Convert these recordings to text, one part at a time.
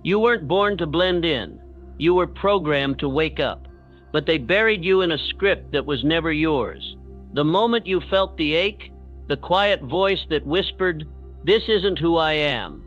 You weren't born to blend in. You were programmed to wake up. But they buried you in a script that was never yours. The moment you felt the ache, the quiet voice that whispered, "This isn't who I am,"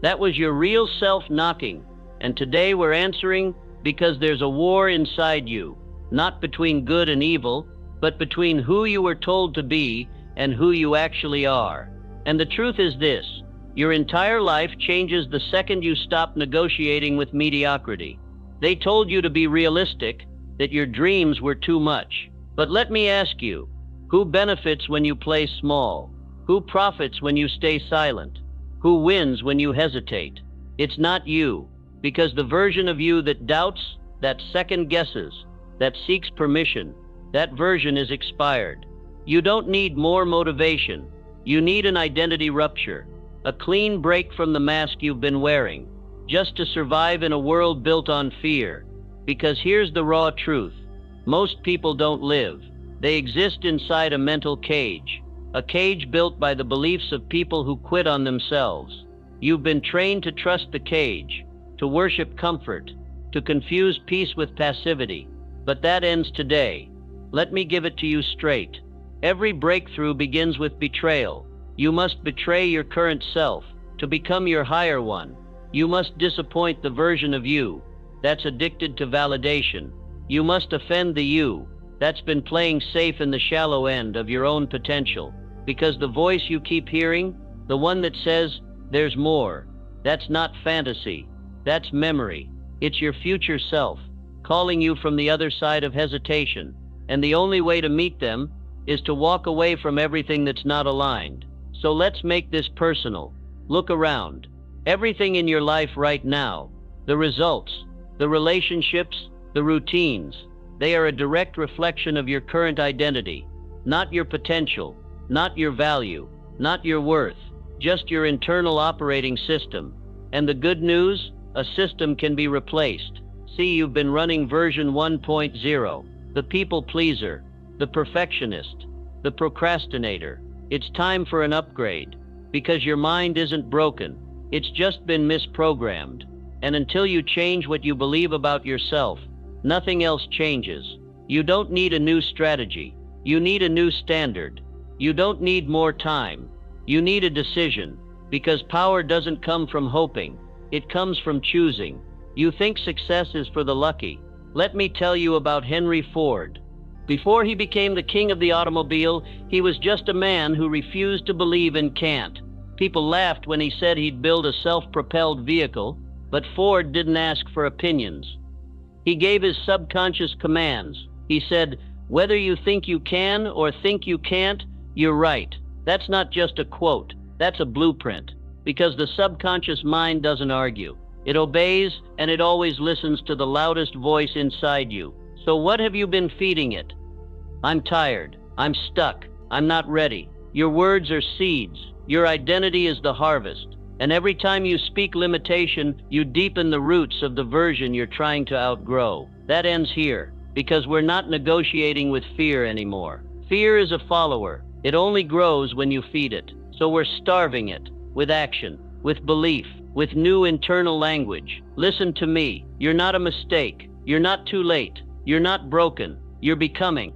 that was your real self knocking. And today we're answering because there's a war inside you, not between good and evil, but between who you were told to be and who you actually are. And the truth is this: your entire life changes the second you stop negotiating with mediocrity. They told you to be realistic, that your dreams were too much. But let me ask you, who benefits when you play small? Who profits when you stay silent? Who wins when you hesitate? It's not you, because the version of you that doubts, that second guesses, that seeks permission, that version is expired. You don't need more motivation. You need an identity rupture, a clean break from the mask you've been wearing, just to survive in a world built on fear. Because here's the raw truth: most people don't live. They exist inside a mental cage, a cage built by the beliefs of people who quit on themselves. You've been trained to trust the cage, to worship comfort, to confuse peace with passivity. But that ends today. Let me give it to you straight. Every breakthrough begins with betrayal. You must betray your current self to become your higher one. You must disappoint the version of you that's addicted to validation. You must offend the you that's been playing safe in the shallow end of your own potential. Because the voice you keep hearing, the one that says, "There's more," that's not fantasy. That's memory. It's your future self, calling you from the other side of hesitation. And the only way to meet them is to walk away from everything that's not aligned. So let's make this personal. Look around. Everything in your life right now, the results, the relationships, the routines, they are a direct reflection of your current identity, not your potential, not your value, not your worth, just your internal operating system. And the good news, a system can be replaced. See, you've been running version 1.0, the people pleaser, the perfectionist, the procrastinator. It's time for an upgrade, because your mind isn't broken, it's just been misprogrammed. And until you change what you believe about yourself, nothing else changes. You don't need a new strategy. You need a new standard. You don't need more time. You need a decision, because power doesn't come from hoping. It comes from choosing. You think success is for the lucky. Let me tell you about Henry Ford. Before he became the king of the automobile, he was just a man who refused to believe in can't. People laughed when he said he'd build a self-propelled vehicle, but Ford didn't ask for opinions. He gave his subconscious commands. He said, "Whether you think you can or think you can't, you're right." That's not just a quote, that's a blueprint. Because the subconscious mind doesn't argue. It obeys, and it always listens to the loudest voice inside you. So what have you been feeding it? "I'm tired. I'm stuck. I'm not ready." Your words are seeds. Your identity is the harvest. And every time you speak limitation, you deepen the roots of the version you're trying to outgrow. That ends here, because we're not negotiating with fear anymore. Fear is a follower. It only grows when you feed it. So we're starving it, with action, with belief, with new internal language. Listen to me. You're not a mistake. You're not too late. You're not broken. You're becoming.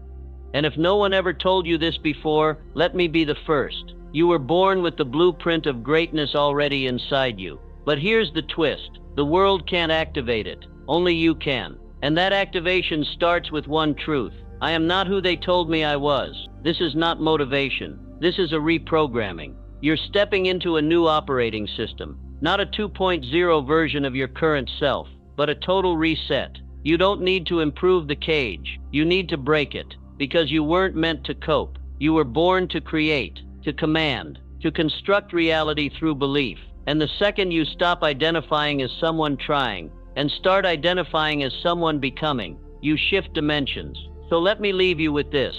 And if no one ever told you this before, let me be the first. You were born with the blueprint of greatness already inside you. But here's the twist. The world can't activate it. Only you can. And that activation starts with one truth. I am not who they told me I was. This is not motivation. This is a reprogramming. You're stepping into a new operating system. Not a 2.0 version of your current self, but a total reset. You don't need to improve the cage. You need to break it. Because you weren't meant to cope. You were born to create, to command, to construct reality through belief. And the second you stop identifying as someone trying and start identifying as someone becoming, you shift dimensions. So let me leave you with this.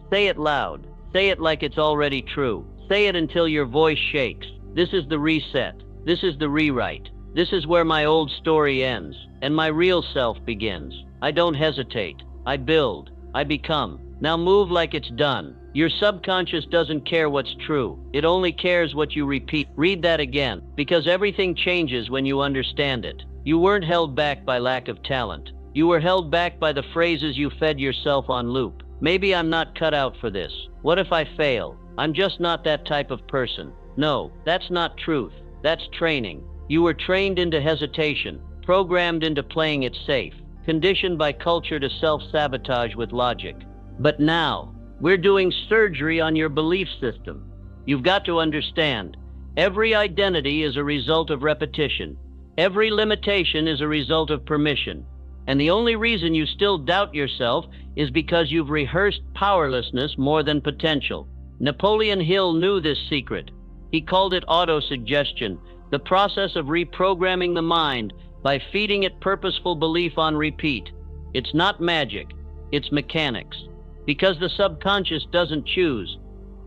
Say it loud. Say it like it's already true. Say it until your voice shakes. This is the reset. This is the rewrite. This is where my old story ends and my real self begins. I don't hesitate. I build. I become. Now move like it's done. Your subconscious doesn't care what's true. It only cares what you repeat. Read that again, because everything changes when you understand it. You weren't held back by lack of talent. You were held back by the phrases you fed yourself on loop. Maybe I'm not cut out for this. What if I fail? I'm just not that type of person. No, that's not truth. That's training. You were trained into hesitation, programmed into playing it safe, conditioned by culture to self-sabotage with logic. But now, we're doing surgery on your belief system. You've got to understand, every identity is a result of repetition. Every limitation is a result of permission. And the only reason you still doubt yourself is because you've rehearsed powerlessness more than potential. Napoleon Hill knew this secret. He called it autosuggestion, the process of reprogramming the mind by feeding it purposeful belief on repeat. It's not magic, it's mechanics. Because the subconscious doesn't choose,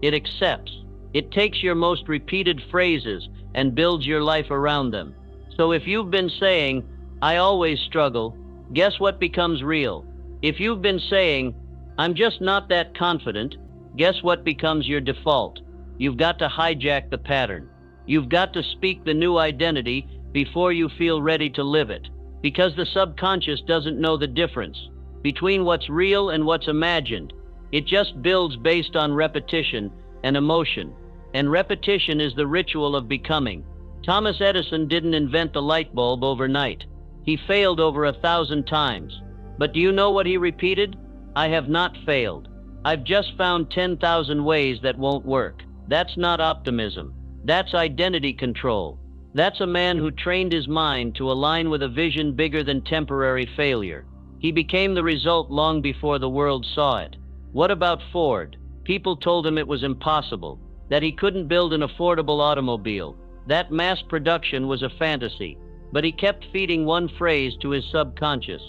it accepts. It takes your most repeated phrases and builds your life around them. So if you've been saying, "I always struggle," guess what becomes real? If you've been saying, "I'm just not that confident," guess what becomes your default? You've got to hijack the pattern. You've got to speak the new identity before you feel ready to live it. Because the subconscious doesn't know the difference between what's real and what's imagined. It just builds based on repetition and emotion. And repetition is the ritual of becoming. Thomas Edison didn't invent the light bulb overnight. He failed over 1,000 times. But do you know what he repeated? "I have not failed. I've just found 10,000 ways that won't work." That's not optimism. That's identity control. That's a man who trained his mind to align with a vision bigger than temporary failure. He became the result long before the world saw it. What about Ford? People told him it was impossible, that he couldn't build an affordable automobile, that mass production was a fantasy. But he kept feeding one phrase to his subconscious.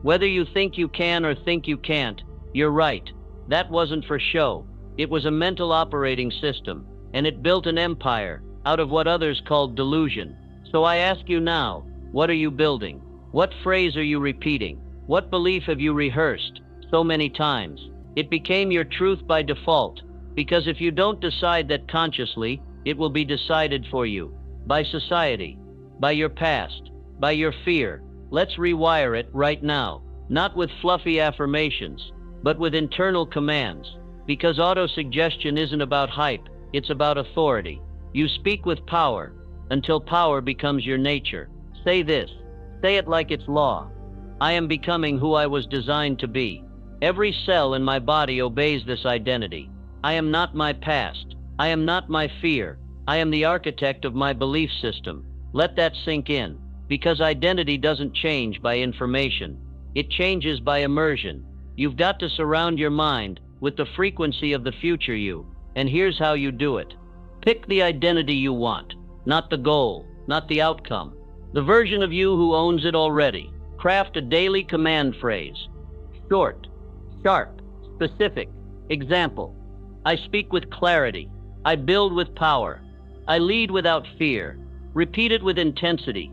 Whether you think you can or think you can't, you're right. That wasn't for show. It was a mental operating system, and it built an empire out of what others called delusion. So I ask you now, what are you building? What phrase are you repeating? What belief have you rehearsed so many times? It became your truth by default, because if you don't decide that consciously, it will be decided for you. By society, by your past, by your fear. Let's rewire it right now. Not with fluffy affirmations, but with internal commands. Because autosuggestion isn't about hype, it's about authority. You speak with power, until power becomes your nature. Say this. Say it like it's law. I am becoming who I was designed to be. Every cell in my body obeys this identity. I am not my past. I am not my fear. I am the architect of my belief system. Let that sink in. Because identity doesn't change by information. It changes by immersion. You've got to surround your mind with the frequency of the future you. And here's how you do it. Pick the identity you want, not the goal, not the outcome. The version of you who owns it already. Craft a daily command phrase. Short, sharp, specific. Example. I speak with clarity. I build with power. I lead without fear. Repeat it with intensity.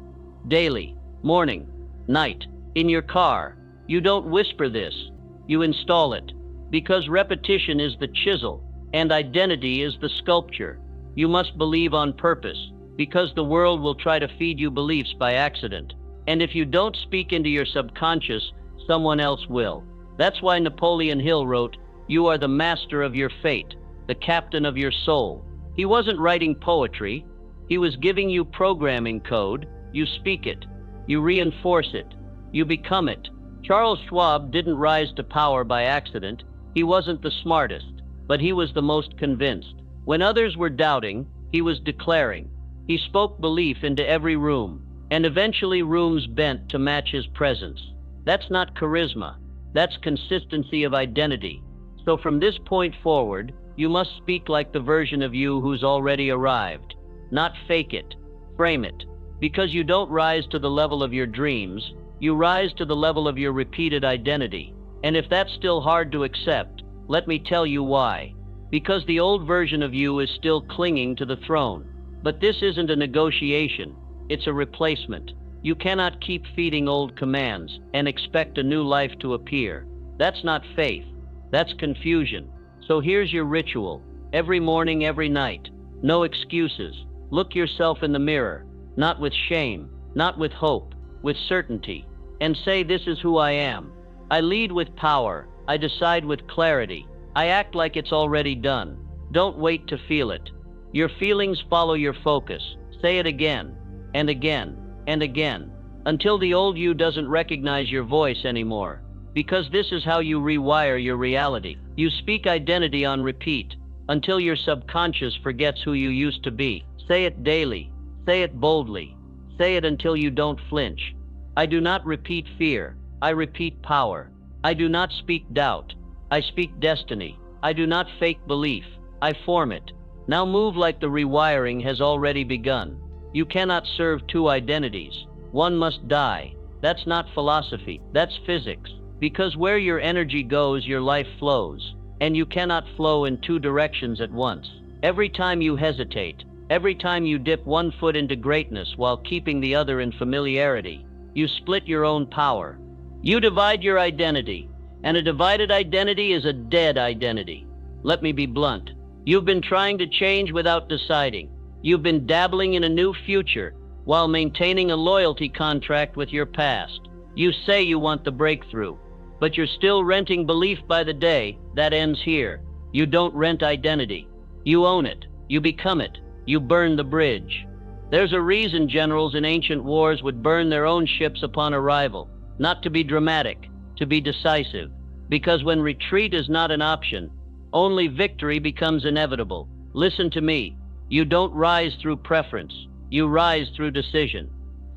Daily, morning, night, in your car. You don't whisper this. You install it. Because repetition is the chisel, and identity is the sculpture. You must believe on purpose, because the world will try to feed you beliefs by accident. And if you don't speak into your subconscious, someone else will. That's why Napoleon Hill wrote, "You are the master of your fate, the captain of your soul." He wasn't writing poetry. He was giving you programming code. You speak it. You reinforce it. You become it. Charles Schwab didn't rise to power by accident. He wasn't the smartest, but he was the most convinced. When others were doubting, he was declaring. He spoke belief into every room, and eventually rooms bent to match his presence. That's not charisma. That's consistency of identity. So from this point forward, you must speak like the version of you who's already arrived. Not fake it. Frame it. Because you don't rise to the level of your dreams, you rise to the level of your repeated identity. And if that's still hard to accept, let me tell you why. Because the old version of you is still clinging to the throne. But this isn't a negotiation. It's a replacement. You cannot keep feeding old commands and expect a new life to appear. That's not faith. That's confusion. So here's your ritual. Every morning, every night. No excuses. Look yourself in the mirror, not with shame, not with hope, with certainty, and say, this is who I am. I lead with power. I decide with clarity. I act like it's already done. Don't wait to feel it. Your feelings follow your focus. Say it again, and again, and again, until the old you doesn't recognize your voice anymore. Because this is how you rewire your reality. You speak identity on repeat, until your subconscious forgets who you used to be. Say it daily. Say it boldly. Say it until you don't flinch. I do not repeat fear. I repeat power. I do not speak doubt. I speak destiny. I do not fake belief. I form it. Now move like the rewiring has already begun. You cannot serve two identities. One must die. That's not philosophy. That's physics. Because where your energy goes, your life flows. And you cannot flow in two directions at once. Every time you hesitate, every time you dip one foot into greatness while keeping the other in familiarity, you split your own power. You divide your identity, and a divided identity is a dead identity. Let me be blunt. You've been trying to change without deciding. You've been dabbling in a new future while maintaining a loyalty contract with your past. You say you want the breakthrough, but you're still renting belief by the day. That ends here. You don't rent identity. You own it. You become it. You burn the bridge. There's a reason generals in ancient wars would burn their own ships upon arrival. Not to be dramatic, to be decisive. Because when retreat is not an option, only victory becomes inevitable. Listen to me. You don't rise through preference. You rise through decision.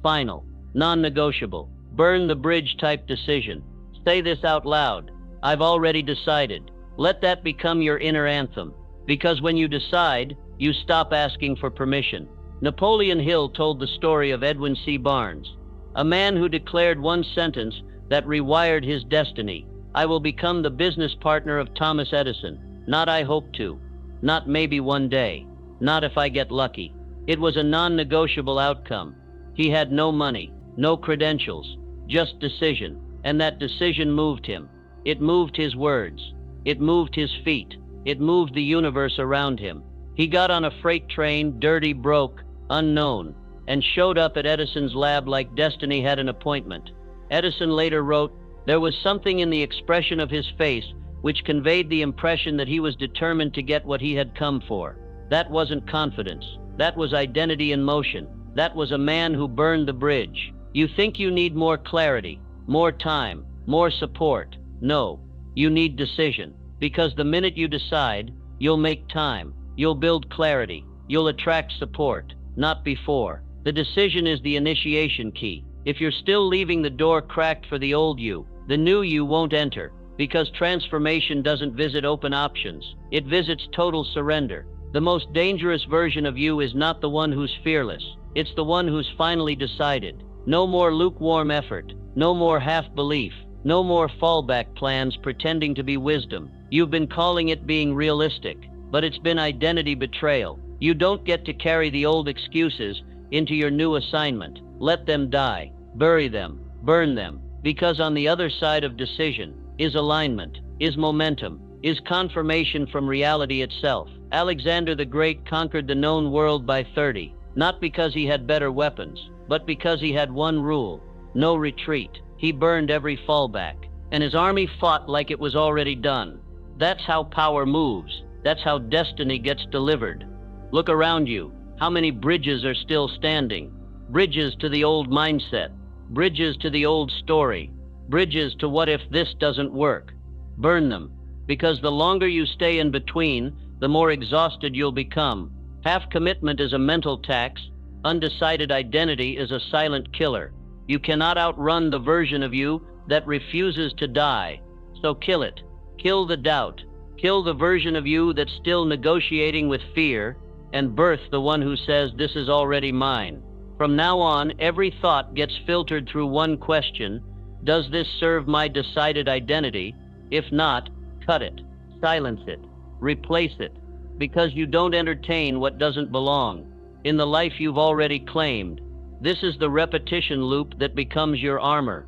Final, non-negotiable, burn the bridge type decision. Say this out loud. I've already decided. Let that become your inner anthem. Because when you decide, you stop asking for permission. Napoleon Hill told the story of Edwin C. Barnes, a man who declared one sentence that rewired his destiny. I will become the business partner of Thomas Edison. Not I hope to. Not maybe one day. Not if I get lucky. It was a non-negotiable outcome. He had no money, no credentials, just decision. And that decision moved him. It moved his words. It moved his feet. It moved the universe around him. He got on a freight train, dirty, broke, unknown, and showed up at Edison's lab like destiny had an appointment. Edison later wrote, there was something in the expression of his face which conveyed the impression that he was determined to get what he had come for. That wasn't confidence. That was identity in motion. That was a man who burned the bridge. You think you need more clarity, more time, more support. No, you need decision. Because the minute you decide, you'll make time, you'll build clarity, you'll attract support, not before. The decision is the initiation key. If you're still leaving the door cracked for the old you, the new you won't enter. Because transformation doesn't visit open options, it visits total surrender. The most dangerous version of you is not the one who's fearless, it's the one who's finally decided. No more lukewarm effort, no more half belief, no more fallback plans pretending to be wisdom. You've been calling it being realistic, but it's been identity betrayal. You don't get to carry the old excuses into your new assignment. Let them die, bury them, burn them, because on the other side of decision is alignment, is momentum, is confirmation from reality itself. Alexander the Great conquered the known world by 30, not because he had better weapons, but because he had one rule: no retreat. He burned every fallback, and his army fought like it was already done. That's how power moves. That's how destiny gets delivered. Look around you. How many bridges are still standing? Bridges to the old mindset. Bridges to the old story. Bridges to what if this doesn't work. Burn them, because the longer you stay in between, the more exhausted you'll become. Half commitment is a mental tax. Undecided identity is a silent killer. You cannot outrun the version of you that refuses to die. So kill it. Kill the doubt. Kill the version of you that's still negotiating with fear, and birth the one who says, this is already mine. From now on, every thought gets filtered through one question: does this serve my decided identity? If not, cut it, silence it, replace it, because you don't entertain what doesn't belong in the life you've already claimed. This is the repetition loop that becomes your armor.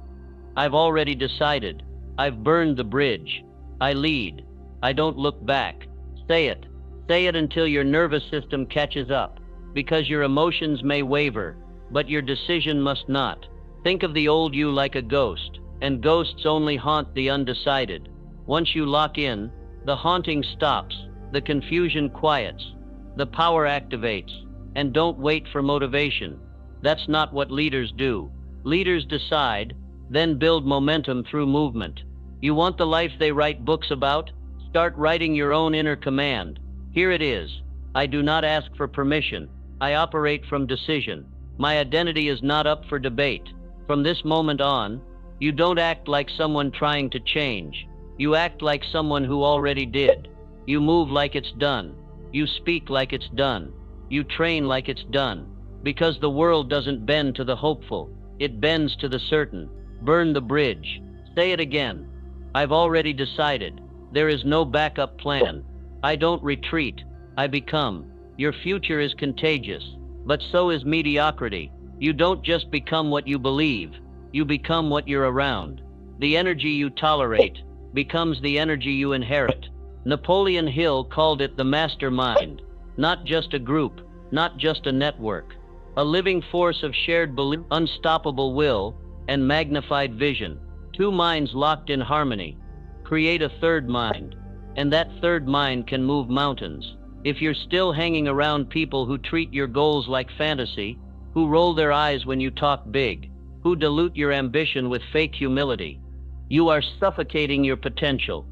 I've already decided. I've burned the bridge. I lead. I don't look back. Say it. Say it until your nervous system catches up, because your emotions may waver, but your decision must not. Think of the old you like a ghost, and ghosts only haunt the undecided. Once you lock in, the haunting stops, the confusion quiets, the power activates, and don't wait for motivation. That's not what leaders do. Leaders decide, then build momentum through movement. You want the life they write books about? Start writing your own inner command. Here it is. I do not ask for permission. I operate from decision. My identity is not up for debate. From this moment on, you don't act like someone trying to change. You act like someone who already did. You move like it's done. You speak like it's done. You train like it's done. Because the world doesn't bend to the hopeful. It bends to the certain. Burn the bridge. Say it again. I've already decided. There is no backup plan. I don't retreat. I become. Your future is contagious, but so is mediocrity. You don't just become what you believe. You become what you're around. The energy you tolerate becomes the energy you inherit. Napoleon Hill called it the mastermind. Not just a group, not just a network. A living force of shared belief, unstoppable will, and magnified vision. Two minds locked in harmony create a third mind, and that third mind can move mountains. If you're still hanging around people who treat your goals like fantasy, who roll their eyes when you talk big, who dilute your ambition with fake humility, you are suffocating your potential.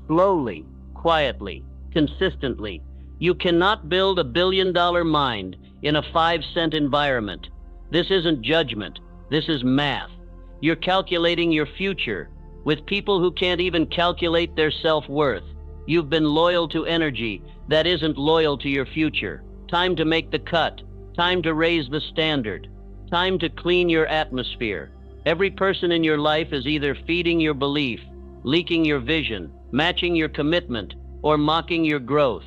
Slowly, quietly, consistently. You cannot build a billion-dollar mind in a 5-cent environment. This isn't judgment. This is math. You're calculating your future with people who can't even calculate their self-worth. You've been loyal to energy that isn't loyal to your future. Time to make the cut. Time to raise the standard. Time to clean your atmosphere. Every person in your life is either feeding your belief, leaking your vision, matching your commitment, or mocking your growth.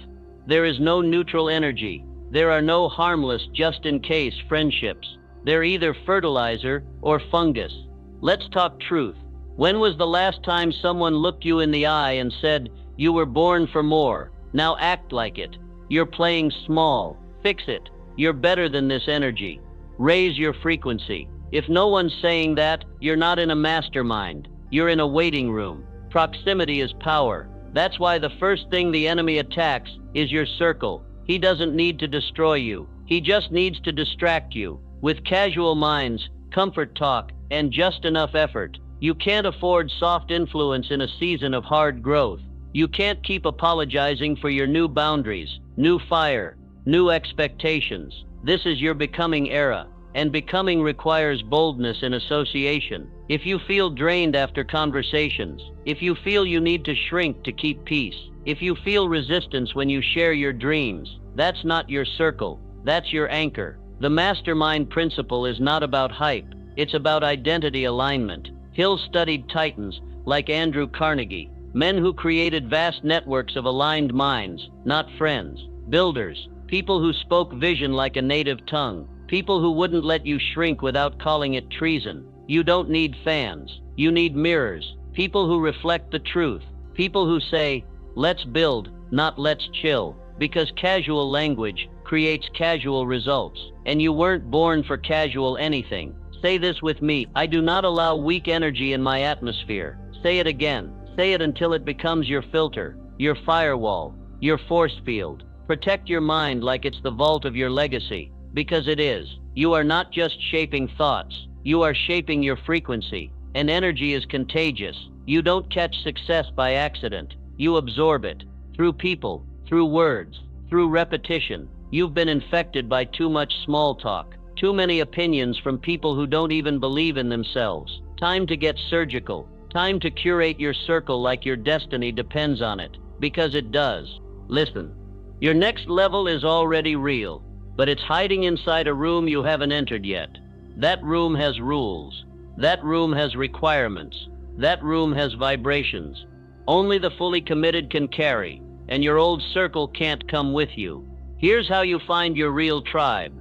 There is no neutral energy. There are no harmless just-in-case friendships. They're either fertilizer or fungus. Let's talk truth. When was the last time someone looked you in the eye and said, "You were born for more. Now act like it. You're playing small. Fix it. You're better than this energy. Raise your frequency." If no one's saying that, you're not in a mastermind. You're in a waiting room. Proximity is power. That's why the first thing the enemy attacks is your circle. He doesn't need to destroy you. He just needs to distract you. With casual minds, comfort talk, and just enough effort. You can't afford soft influence in a season of hard growth. You can't keep apologizing for your new boundaries, new fire, new expectations. This is your becoming era, and becoming requires boldness in association. If you feel drained after conversations, if you feel you need to shrink to keep peace, if you feel resistance when you share your dreams, that's not your circle, that's your anchor. The mastermind principle is not about hype, it's about identity alignment. Hill studied titans like Andrew Carnegie, men who created vast networks of aligned minds, not friends. Builders, people who spoke vision like a native tongue, people who wouldn't let you shrink without calling it treason. You don't need fans, you need mirrors, people who reflect the truth, people who say, "Let's build, not let's chill," because casual language creates casual results, and you weren't born for casual anything. Say this with me: I do not allow weak energy in my atmosphere. Say it again. Say it until it becomes your filter, your firewall, your force field. Protect your mind like it's the vault of your legacy, because it is. You are not just shaping thoughts, you are shaping your frequency, and energy is contagious. You don't catch success by accident, you absorb it. Through people, through words, through repetition. You've been infected by too much small talk. Too many opinions from people who don't even believe in themselves. Time to get surgical. Time to curate your circle like your destiny depends on it, because it does. Listen, your next level is already real, but it's hiding inside a room you haven't entered yet. That room has rules. That room has requirements. That room has vibrations. Only the fully committed can carry, and your old circle can't come with you. Here's how you find your real tribe.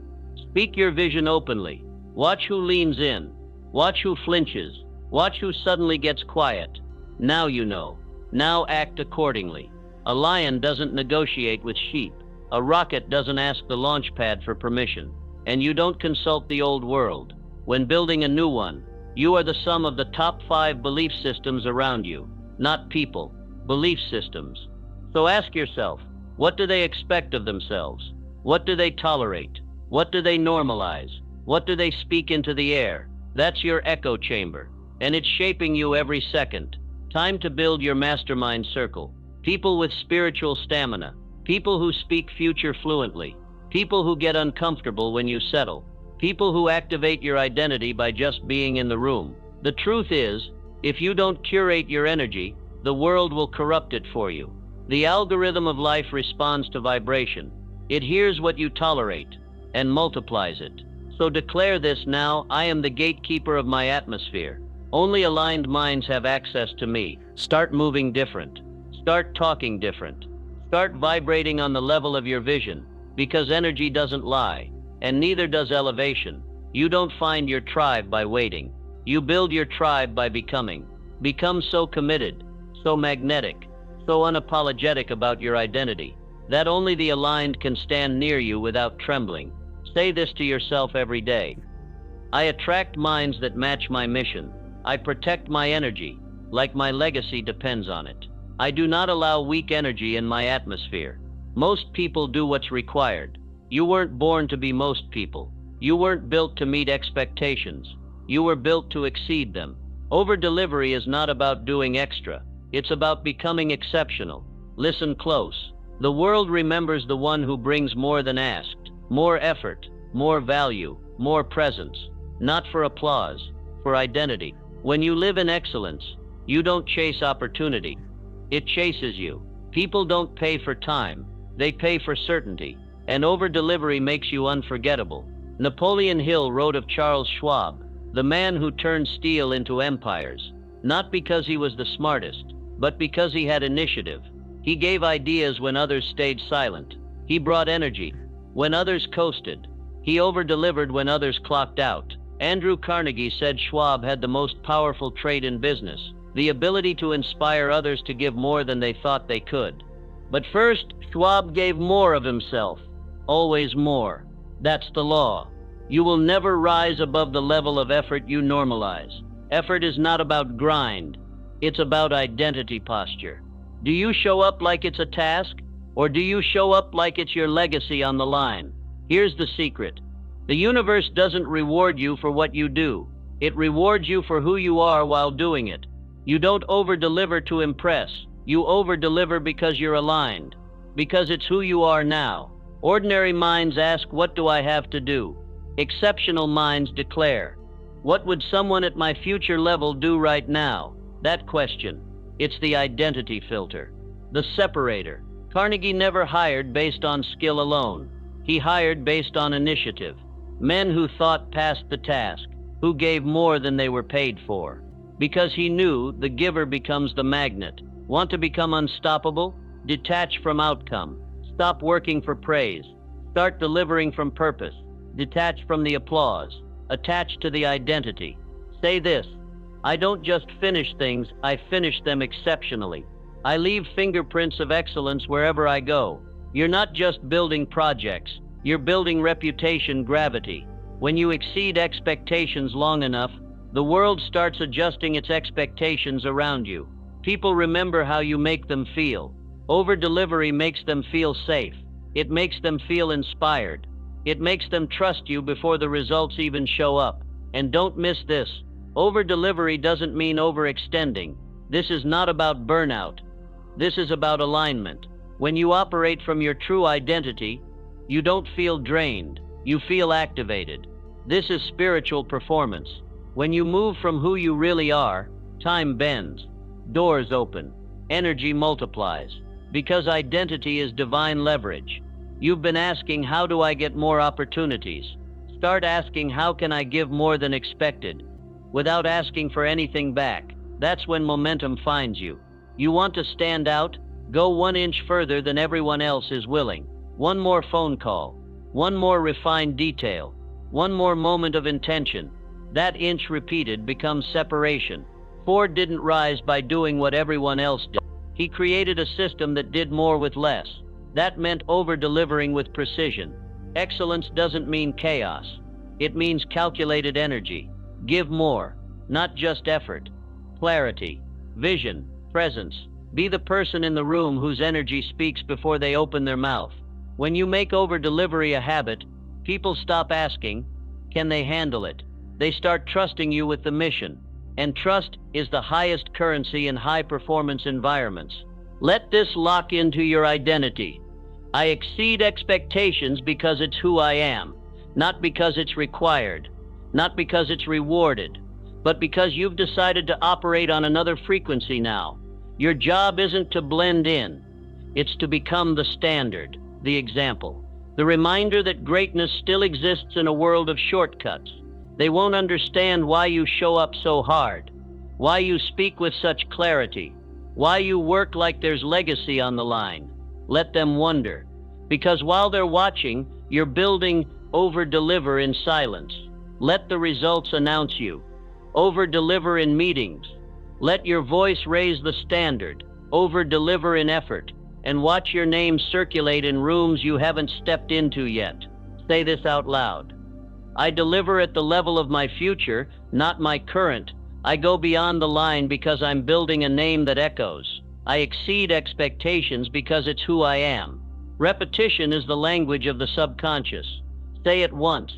Speak your vision openly. Watch who leans in. Watch who flinches. Watch who suddenly gets quiet. Now you know. Now act accordingly. A lion doesn't negotiate with sheep. A rocket doesn't ask the launch pad for permission. And you don't consult the old world. When building a new one, you are the sum of the top 5 belief systems around you, not people, belief systems. So ask yourself, what do they expect of themselves? What do they tolerate? What do they normalize? What do they speak into the air? That's your echo chamber, and it's shaping you every second. Time to build your mastermind circle. People with spiritual stamina, people who speak future fluently, people who get uncomfortable when you settle, people who activate your identity by just being in the room. The truth is, if you don't curate your energy, the world will corrupt it for you. The algorithm of life responds to vibration. It hears what you tolerate and multiplies it. So declare this now: I am the gatekeeper of my atmosphere. Only aligned minds have access to me. Start moving different. Start talking different. Start vibrating on the level of your vision, because energy doesn't lie, and neither does elevation. You don't find your tribe by waiting. You build your tribe by becoming. Become so committed, so magnetic, so unapologetic about your identity, that only the aligned can stand near you without trembling. Say this to yourself every day. I attract minds that match my mission. I protect my energy, like my legacy depends on it. I do not allow weak energy in my atmosphere. Most people do what's required. You weren't born to be most people. You weren't built to meet expectations. You were built to exceed them. Over-delivery is not about doing extra. It's about becoming exceptional. Listen close. The world remembers the one who brings more than asked, more effort, more value, more presence. Not for applause, for identity. When you live in excellence, you don't chase opportunity. It chases you. People don't pay for time. They pay for certainty. And over-delivery makes you unforgettable. Napoleon Hill wrote of Charles Schwab, the man who turned steel into empires, not because he was the smartest, but because he had initiative. He gave ideas when others stayed silent. He brought energy when others coasted. He over-delivered when others clocked out. Andrew Carnegie said Schwab had the most powerful trait in business, the ability to inspire others to give more than they thought they could. But first, Schwab gave more of himself. Always more. That's the law. You will never rise above the level of effort you normalize. Effort is not about grind. It's about identity posture. Do you show up like it's a task, or do you show up like it's your legacy on the line? Here's the secret. The universe doesn't reward you for what you do. It rewards you for who you are while doing it. You don't over-deliver to impress. You over-deliver because you're aligned, because it's who you are now. Ordinary minds ask, what do I have to do? Exceptional minds declare, what would someone at my future level do right now? That question. It's the identity filter, the separator. Carnegie never hired based on skill alone. He hired based on initiative. Men who thought past the task, who gave more than they were paid for. Because he knew the giver becomes the magnet. Want to become unstoppable? Detach from outcome. Stop working for praise. Start delivering from purpose. Detach from the applause. Attach to the identity. Say this: I don't just finish things, I finish them exceptionally. I leave fingerprints of excellence wherever I go. You're not just building projects, you're building reputation gravity. When you exceed expectations long enough, the world starts adjusting its expectations around you. People remember how you make them feel. Over-delivery makes them feel safe. It makes them feel inspired. It makes them trust you before the results even show up. And don't miss this. Over-delivery doesn't mean overextending. This is not about burnout. This is about alignment. When you operate from your true identity, you don't feel drained. You feel activated. This is spiritual performance. When you move from who you really are, time bends. Doors open. Energy multiplies. Because identity is divine leverage. You've been asking, how do I get more opportunities? Start asking, how can I give more than expected? Without asking for anything back. That's when momentum finds you. You want to stand out? Go 1 inch further than everyone else is willing. One more phone call. One more refined detail. One more moment of intention. That inch repeated becomes separation. Ford didn't rise by doing what everyone else did. He created a system that did more with less. That meant over-delivering with precision. Excellence doesn't mean chaos. It means calculated energy. Give more, not just effort. Clarity, vision, presence. Be the person in the room whose energy speaks before they open their mouth. When you make over-delivery a habit, people stop asking, can they handle it? They start trusting you with the mission. And trust is the highest currency in high-performance environments. Let this lock into your identity. I exceed expectations because it's who I am, not because it's required, not because it's rewarded, but because you've decided to operate on another frequency now. Your job isn't to blend in. It's to become the standard, the example, the reminder that greatness still exists in a world of shortcuts. They won't understand why you show up so hard, why you speak with such clarity, why you work like there's legacy on the line. Let them wonder, because while they're watching, you're building over-deliver in silence. Let the results announce you. Over-deliver in meetings. Let your voice raise the standard. Over-deliver in effort. And watch your name circulate in rooms you haven't stepped into yet. Say this out loud. I deliver at the level of my future, not my current. I go beyond the line because I'm building a name that echoes. I exceed expectations because it's who I am. Repetition is the language of the subconscious. Say it once,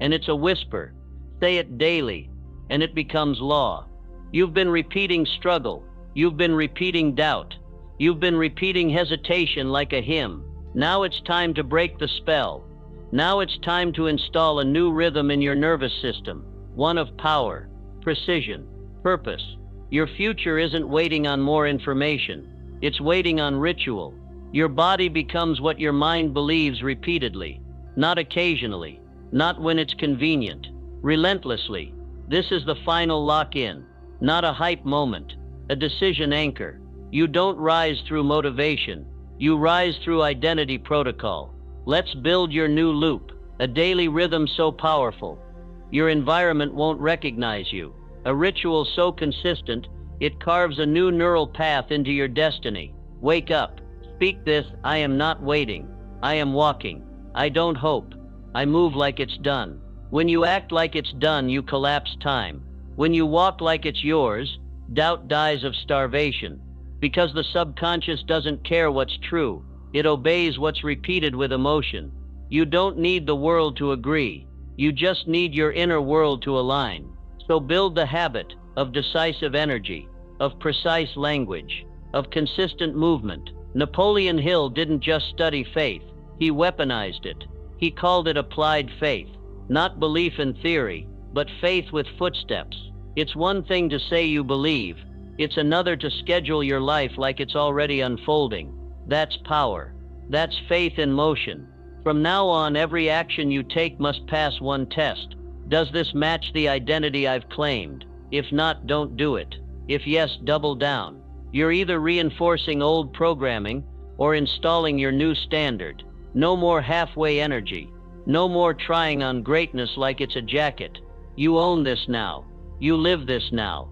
and it's a whisper. Say it daily, and it becomes law. You've been repeating struggle. You've been repeating doubt. You've been repeating hesitation like a hymn. Now it's time to break the spell. Now it's time to install a new rhythm in your nervous system, one of power, precision, purpose. Your future isn't waiting on more information. It's waiting on ritual. Your body becomes what your mind believes repeatedly, not occasionally, not when it's convenient, relentlessly. This is the final lock-in, not a hype moment, a decision anchor. You don't rise through motivation. You rise through identity protocol. Let's build your new loop, a daily rhythm so powerful, your environment won't recognize you. A ritual so consistent, it carves a new neural path into your destiny. Wake up. Speak this, I am not waiting. I am walking. I don't hope. I move like it's done. When you act like it's done, you collapse time. When you walk like it's yours, doubt dies of starvation. Because the subconscious doesn't care what's true. It obeys what's repeated with emotion. You don't need the world to agree. You just need your inner world to align. So build the habit of decisive energy, of precise language, of consistent movement. Napoleon Hill didn't just study faith. He weaponized it. He called it applied faith. Not belief in theory, but faith with footsteps. It's one thing to say you believe. It's another to schedule your life like it's already unfolding. That's power. That's faith in motion. From now on, every action you take must pass one test. Does this match the identity I've claimed? If not, don't do it. If yes, double down. You're either reinforcing old programming or installing your new standard. No more halfway energy. No more trying on greatness like it's a jacket. You own this now. You live this now.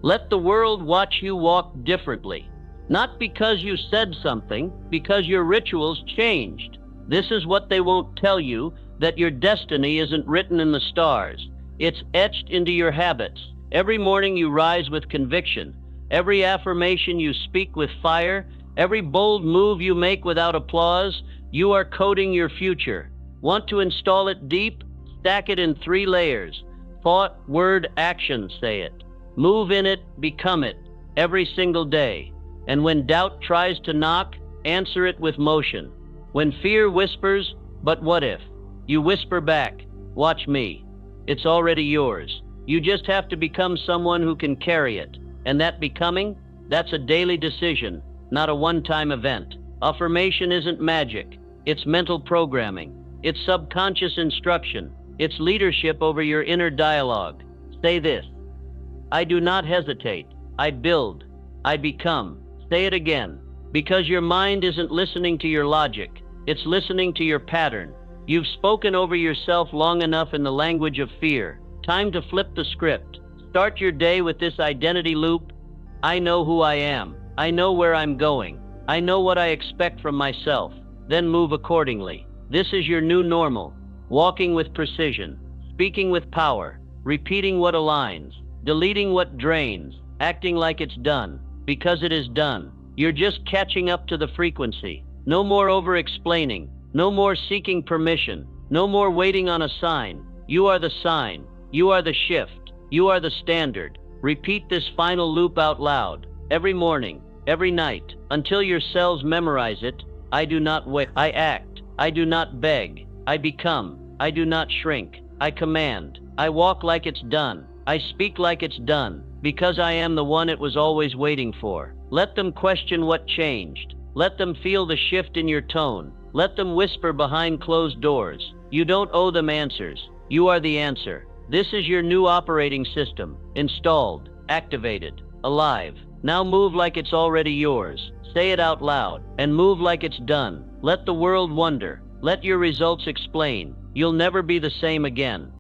Let the world watch you walk differently. Not because you said something, because your rituals changed. This is what they won't tell you, that your destiny isn't written in the stars. It's etched into your habits. Every morning you rise with conviction. Every affirmation you speak with fire. Every bold move you make without applause. You are coding your future. Want to install it deep? Stack it in 3 layers. Thought, word, action, say it. Move in it, become it, every single day. And when doubt tries to knock, answer it with motion. When fear whispers, but what if? You whisper back, watch me. It's already yours. You just have to become someone who can carry it. And that becoming, that's a daily decision, not a one-time event. Affirmation isn't magic. It's mental programming. It's subconscious instruction. It's leadership over your inner dialogue. Say this. I do not hesitate. I build. I become. Say it again. Because your mind isn't listening to your logic. It's listening to your pattern. You've spoken over yourself long enough in the language of fear. Time to flip the script. Start your day with this identity loop. I know who I am. I know where I'm going. I know what I expect from myself. Then move accordingly. This is your new normal. Walking with precision, speaking with power, repeating what aligns, deleting what drains, acting like it's done, because it is done. You're just catching up to the frequency. No more over-explaining. No more seeking permission. No more waiting on a sign. You are the sign. You are the shift. You are the standard. Repeat this final loop out loud, every morning, every night, until your cells memorize it. I do not wait. I act. I do not beg. I become. I do not shrink. I command. I walk like it's done. I speak like it's done, because I am the one it was always waiting for. Let them question what changed. Let them feel the shift in your tone. Let them whisper behind closed doors. You don't owe them answers. You are the answer. This is your new operating system. Installed, activated, alive. Now move like it's already yours. Say it out loud, and move like it's done. Let the world wonder. Let your results explain. You'll never be the same again.